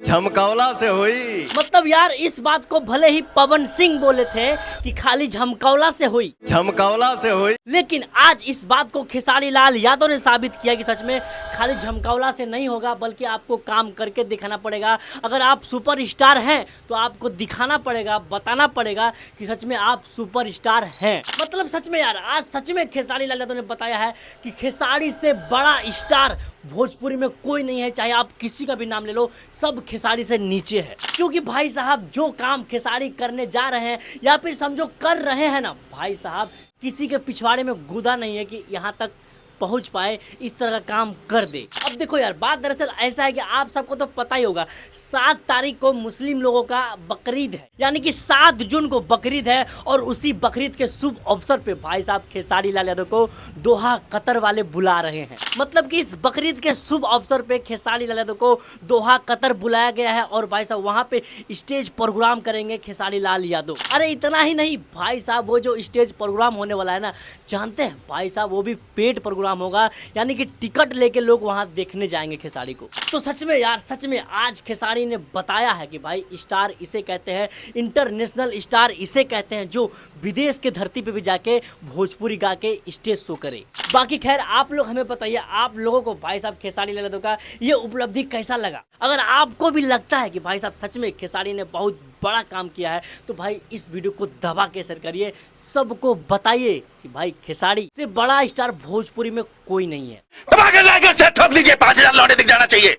झमकौला से हुई। मतलब यार इस बात को भले ही पवन सिंह बोले थे कि खाली झमकौला से हुई, झमकौला से हुई, लेकिन आज इस बात को खेसारी लाल यादव ने साबित किया कि सच में खाली झमकौला से नहीं होगा, बल्कि आपको काम करके दिखाना पड़ेगा। अगर आप सुपरस्टार हैं तो आपको दिखाना पड़ेगा, बताना पड़ेगा कि सच में आप सुपरस्टार हैं। मतलब सच में यार आज सच में खेसारी लाल यादव ने बताया है कि खेसारी से बड़ा स्टार भोजपुरी में कोई नहीं है, चाहे आप किसी का भी नाम ले लो, सब खेसारी से नीचे है। क्योंकि भाई साहब जो काम खेसारी करने जा रहे हैं या फिर समझो कर रहे हैं ना, भाई साहब किसी के पिछवाड़े में गुदा नहीं है कि यहाँ तक पहुंच पाए, इस तरह का काम कर दे। अब देखो यार बात दरअसल ऐसा है कि आप सबको तो पता ही होगा 7 तारीख को मुस्लिम लोगों का बकरीद है, यानी कि 7 जून को बकरीद है। और उसी बकरीद के शुभ अवसर पे भाई साहब खेसारी लाल यादव को दोहा कतर वाले बुला रहे हैं। मतलब कि इस बकरीद के शुभ अवसर पे खेसारी लाल यादव को दोहा कतर बुलाया गया है और भाई साहब वहाँ पे स्टेज प्रोग्राम करेंगे खेसारी लाल यादव। अरे इतना ही नहीं भाई साहब, वो जो स्टेज प्रोग्राम होने वाला है ना, जानते हैं भाई साहब वो भी पेड प्रोग्राम होगा, यानी कि टिकट लेके लोग वहां देखने जाएंगे खेसारी को। तो सच में यार सच में आज खेसारी ने बताया है कि भाई स्टार इसे कहते हैं, इंटरनेशनल स्टार इसे कहते हैं जो विदेश के धरती पे भी जाके भोजपुरी गा के स्टेज शो करे। बाकी खैर आप लोग हमें बताइए, आप लोगों को भाई साहब खेसारी लाल यादव का ये उपलब्धि कैसा लगा। अगर आपको भी लगता है कि भाई साहब सच में खेसारी ने बहुत बड़ा काम किया है तो भाई इस वीडियो को दबा के शेयर करिए, सबको बताइए कि भाई खेसारी से बड़ा स्टार भोजपुरी में कोई नहीं है। ठोक दीजिए, 5000 लौटे दिख जाना चाहिए।